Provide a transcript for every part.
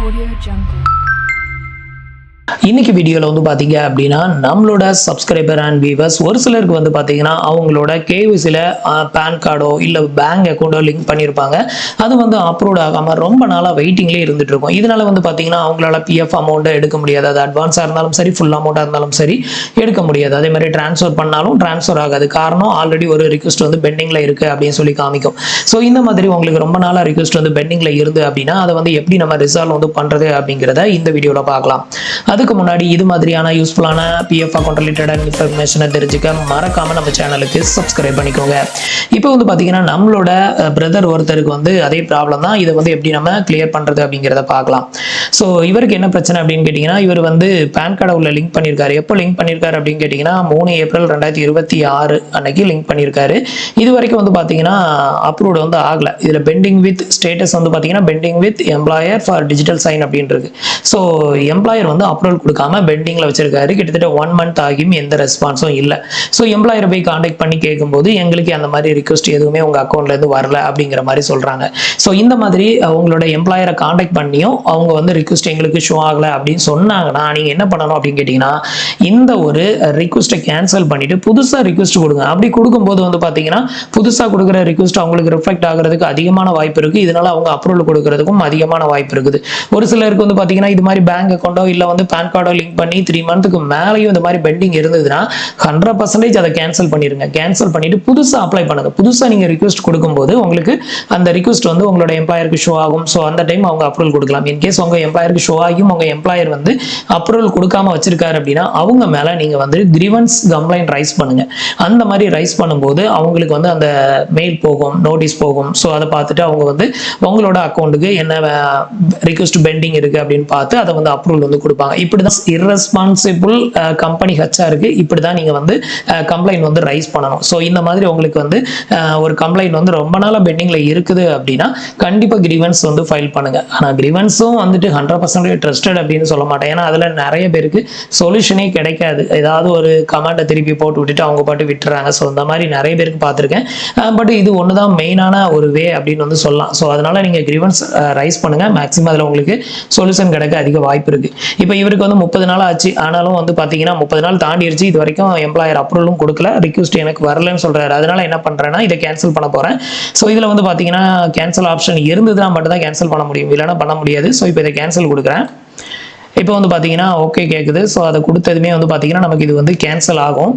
Audio Jungle. இன்னைக்கு வீடியோல வந்து பாத்தீங்க அப்படின்னா நம்மளோட சப்ஸ்கிரைபர் அண்ட் வியூவர்ஸ் ஒரு சிலருக்கு வந்து பாத்தீங்கன்னா அவங்களோட கேவிசில பேன் கார்டோ இல்ல பேங்க் அக்கௌண்டோ லிங்க் பண்ணியிருப்பாங்க. அது வந்து அப்ரூவ் ஆகாம ரொம்ப நாளா வெயிட்டிங்லேயே இருந்துட்டு இருக்கும். இதனால வந்து பாத்தீங்கன்னா அவங்களால பிஎஃப் அமௌண்ட் எடுக்க முடியாது. அது அட்வான்ஸா இருந்தாலும் சரி ஃபுல் அமௌண்டா இருந்தாலும் சரி எடுக்க முடியாது. அதே மாதிரி டிரான்ஸ்ஃபர் பண்ணாலும் டிரான்ஸ்ஃபர் ஆகாது. காரணம் ஆல்ரெடி ஒரு ரிக்வெஸ்ட் வந்து பெண்டிங்ல இருக்கு அப்படின்னு சொல்லி காமிக்கும். ஸோ இந்த மாதிரி உங்களுக்கு ரொம்ப நாளா ரிக்வெஸ்ட் வந்து பெண்டிங்ல இருந்து அப்படின்னா அதை வந்து எப்படி நம்ம ரிசால்வ் வந்து பண்றது அப்படிங்கிறத இந்த வீடியோல பார்க்கலாம். அதுக்கு முன்னாடி இது மாதிரியான யூஸ்ஃபுல்லான பிஎஃப் அக்கௌண்ட் ரிலேட்டட் இன்ஃபர்மேஷனை தெரிஞ்சுக்க மறக்காம நம்ம சேனலுக்கு சப்ஸ்கிரைப் பண்ணிக்கோங்க. இப்போ வந்து பாத்தீங்கன்னா நம்மளோட பிரதர் ஒருத்தருக்கு வந்து அதே ப்ராப்ளம் தான். இதை வந்து எப்படி நம்ம கிளியர் பண்றது அப்படிங்கிறத பார்க்கலாம். ஸோ இவருக்கு என்ன பிரச்சனை அப்படின்னு கேட்டீங்கன்னா இவர் வந்து பேன் கார்டை உள்ள லிங்க் பண்ணியிருக்காரு. எப்போ லிங்க் பண்ணியிருக்காரு அப்படின்னு கேட்டீங்கன்னா 3 ஏப்ரல் 2026 அன்னைக்கு லிங்க் பண்ணியிருக்காரு. இது வரைக்கும் வந்து பாத்தீங்கன்னா அப்ரூவ்டு வந்து ஆகல. இதுல பெண்டிங் வித் ஸ்டேட்டஸ் வந்து பாத்தீங்கன்னா pending with employer for digital sign அப்படின்றது. ஸோ எம்ப்ளாயர் வந்து அப்ரூவல் கொடுக்காம பெண்டிங்ல வச்சிருக்காரு. கிட்டத்தட்ட 1 மந்த் ஆகியும் எந்த ரெஸ்பான்ஸும் இல்லை. ஸோ எம்ப்ளாயரை போய் கான்டாக்ட் பண்ணி கேட்கும்போது எங்களுக்கு அந்த மாதிரி ரிக்வெஸ்ட் எதுவுமே உங்க அக்கௌண்ட்ல இருந்து வரல அப்படிங்கிற மாதிரி சொல்றாங்க. ஸோ இந்த மாதிரி உங்களோட எம்ப்ளாயரை கான்டாக்ட் பண்ணியும் அவங்க வந்து ரிக்வெஸ்ட் எங்களுக்கு ஷோ ஆகல அப்படின்னு சொன்னாங்கன்னா நீங்க என்ன பண்ணணும் அப்படின்னு கேட்டீங்கன்னா இந்த ஒரு ரிக்வெஸ்ட்டை கேன்சல் பண்ணிட்டு புதுசா ரிக்வெஸ்ட் கொடுங்க. அப்படி கொடுக்கும்போது வந்து பாத்தீங்கன்னா புதுசா கொடுக்குற ரிக்வெஸ்ட் அவங்களுக்கு ரிஃப்ளெக்ட் ஆகிறதுக்கு அதிகமான வாய்ப்பு இருக்கு. இதனால அவங்க அப்ரூவல் கொடுக்கறதுக்கும் அதிகமான வாய்ப்பு இருக்குது. ஒரு சிலருக்கு வந்து பாத்தீங்கன்னா இது மாதிரி பேங்க் அக்கௌண்டோ இல்ல வந்து பேன் கார்டோ லிங்க் பண்ணி 3 மந்த்துக்கு மேலேயும் இந்த மாதிரி பெண்டிங் இருந்ததுன்னா 100% அதை கேன்சல் பண்ணிருங்க. கேன்சல் பண்ணிட்டு புதுசா அப்ளை பண்ணுங்க. புதுசா நீங்க ரிக்வெஸ்ட் கொடுக்கும்போது உங்களுக்கு அந்த ரிக்வெஸ்ட் வந்து உங்களோட எம்ப்ளாயருக்கு ஷோ ஆகும். ஸோ அந்த டைம் அவங்க அப்ரூவல் கொடுக்கலாம். இன்கேஸ் உங்க எம்ப்ளாயருக்கு ஷோ ஆகியும் உங்க எம்ப்ளாயர் வந்து அப்ரூவல் கொடுக்காம வச்சிருக்காரு அப்படின்னா அவங்க மேல நீங்க வந்து கிரீவன்ஸ் கம்ப்ளைண்ட் ரைஸ் பண்ணுங்க. அந்த மாதிரி ரைஸ் பண்ணும்போது அவங்களுக்கு வந்து அந்த மெயில் போகும், நோட்டீஸ் போகும். ஸோ அதை பார்த்துட்டு அவங்க வந்து உங்களோட அக்கௌண்ட்டுக்கு என்ன ரிக்வெஸ்ட் பெண்டிங் இருக்கு அப்படின்னு பார்த்து அதை வந்து அப்ரூவல் வந்து கொடுப்பாங்க. இப்படிதான் இரஸ்பான்சிபிள் கம்பெனி ஹெச்ஆருக்கு இப்படிதான் நீங்க வந்து கம்ப்ளைண்ட் வந்து ரைஸ் பண்ணணும். ஸோ இந்த மாதிரி உங்களுக்கு வந்து ஒரு கம்ப்ளைண்ட் வந்து ரொம்ப நாளா பெண்டிங்ல இருக்குது அப்படின்னா கண்டிப்பா கிரீவன்ஸ் வந்து ஃபைல் பண்ணுங்க. ஆனா கிரீவன்ஸும் வந்துட்டு 100% ட்ரஸ்டட் அப்படின்னு சொல்ல மாட்டேன். ஏன்னா அதுல நிறைய பேருக்கு சொல்யூஷனே கிடைக்காது. ஏதாவது ஒரு கமெண்ட்டை திருப்பி போட்டு விட்டுட்டு அவங்க பாட்டு விட்டுறாங்க. ஸோ இந்த மாதிரி நிறைய பேருக்கு பார்த்துருக்கேன். பட் இது ஒண்ணுதான் மெயினான ஒரு வே அப்படின்னு வந்து சொல்லலாம். ஸோ அதனால நீங்க கிரீவன்ஸ் ரைஸ் பண்ணுங்க. மேக்ஸிமம் அதுல உங்களுக்கு சொல்யூஷன் கிடைக்க அதிக வாய்ப்பு இருக்கு. இப்போ இவருக்கு வந்து 30 நாள் ஆச்சு. ஆனாலும் வந்து பாத்தீங்கன்னா 30 நாள் தாண்டிடுச்சு. இது வரைக்கும் எம்ப்ளாயர் அப்ரூவலும் கொடுக்கல, ரிக்வெஸ்ட் எனக்கு வரலன்னு சொல்றாரு. அதனால என்ன பண்றேன்னா இதை கேன்சல் பண்ண போறேன். ஸோ இதுல வந்து பாத்தீங்கன்னா கேன்சல் ஆப்ஷன் இருந்ததுன்னா மட்டும் தான் கேன்சல் பண்ண முடியும், இல்லைன்னா பண்ண முடியாது. ஸோ இப்போ இதை கேன்சல் கொடுக்குறேன். இப்போ வந்து பாத்தீங்கன்னா ஓகே கேக்குது. ஸோ அதை கொடுத்ததுமே வந்து பாத்தீங்கன்னா நமக்கு இது வந்து கேன்சல் ஆகும்.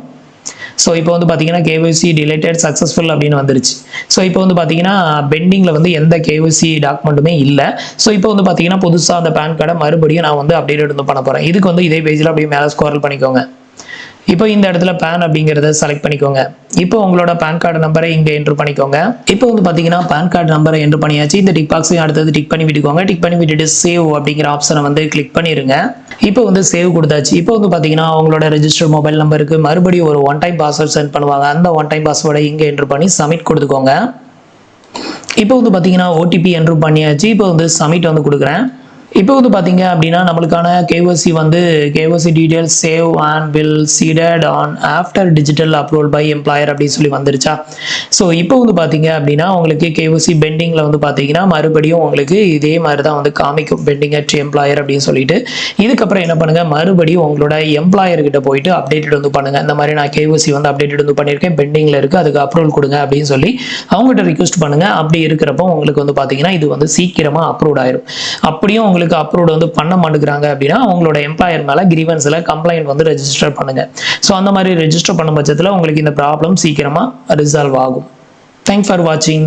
ஸோ இப்போ வந்து பார்த்தீங்கன்னா கேஒய்சி டிலேட்டட் சக்ஸஸ்ஃபுல் அப்படின்னு வந்துருச்சு. ஸோ இப்போ வந்து பார்த்தீங்கன்னா பெண்டிங்கில் வந்து எந்த கேஒய்சி டாக்குமெண்ட்டுமே இல்லை. ஸோ இப்போ வந்து பார்த்தீங்கன்னா புதுசாக அந்த பேன் கார்டை மறுபடியும் நான் வந்து அப்டேட் வந்து பண்ண போகிறேன். இதுக்கு வந்து இதே பேஜில் அப்படியே மேலே ஸ்க்ரோல் பண்ணிக்கோங்க. இப்போ இந்த இடத்துல பேன் அப்படிங்கிறத செலக்ட் பண்ணிக்கோங்க. இப்போ உங்களோட பேன் கார்டு நம்பரை இங்கே என்ட்ரு பண்ணிக்கோங்க. இப்போ வந்து பார்த்தீங்கன்னா பேன் கார்டு நம்பரை என்ட்ரு பண்ணியாச்சு. இந்த டிக் பாக்ஸையும் அடுத்தது டிக் பண்ணி விட்டுக்கோங்க. டிக் பண்ணி விட்டுட்டு சேவ் அப்படிங்கிற ஆப்ஷனை வந்து கிளிக் பண்ணிடுங்க. இப்போ வந்து சேவ் கொடுத்தாச்சு. இப்போ வந்து பார்த்தீங்கன்னா உங்களோட ரெஜிஸ்டர் மொபைல் நம்பருக்கு மறுபடியும் ஒரு 1 டைம் பாஸ்வேர்ட் சென்ட் பண்ணுவாங்க. அந்த 1 டைம் பாஸ்வேர்டை இங்கே என்ட்ரு பண்ணி சப்மிட் கொடுத்துக்கோங்க. இப்போ வந்து பார்த்தீங்கன்னா ஓடிபி என்ட்ரு பண்ணியாச்சு. இப்போ வந்து சப்மிட் வந்து கொடுக்குறேன். இப்போ வந்து பார்த்தீங்க அப்படின்னா நம்மளுக்கான கேஒய்சி வந்து KYC details save and will seeded on after digital approval by employer அப்படின்னு சொல்லி வந்துருச்சா. ஸோ இப்போ வந்து பார்த்தீங்க அப்படின்னா உங்களுக்கு கேஒய்சி பெண்டிங்கில் வந்து பார்த்தீங்கன்னா மறுபடியும் உங்களுக்கு இதே மாதிரி தான் வந்து காமிக்கும், பெண்டிங் அட் எம்ப்ளாயர் அப்படின்னு சொல்லிட்டு. இதுக்கப்புறம் என்ன பண்ணுங்க, மறுபடியும் உங்களோட எம்ப்ளாயர் கிட்ட போயிட்டு அப்டேட்டட் வந்து பண்ணுங்க. இந்த மாதிரி நான் கேஒய்சி வந்து அப்டேட்டட் வந்து பண்ணியிருக்கேன், பெண்டிங்கில் இருக்கு, அதுக்கு அப்ரூவல் கொடுங்க அப்படின்னு சொல்லி அவங்ககிட்ட ரிக்வெஸ்ட் பண்ணுங்க. அப்படி இருக்கிறப்போ உங்களுக்கு வந்து பார்த்தீங்கன்னா இது வந்து சீக்கிரமா அப்ரூவ் ஆயிரும். அப்படியும் உங்களுக்கு அப்ரூவ் வந்து பண்ண மாட்டேங்கிறாங்க அப்படின்னா உங்களோட எம்ப்ளாயர் மேல கிரீவன்ஸ்ல கம்ப்ளைண்ட் வந்து ரெஜிஸ்டர் பண்ணுங்க. ஸோ அந்த மாதிரி ரெஜிஸ்டர் பண்ண பட்சத்தில் உங்களுக்கு இந்த ப்ராப்ளம் சீக்கிரமா ரிசால்வ் ஆகும். தேங்க்ஸ் ஃபார் வாட்சிங்.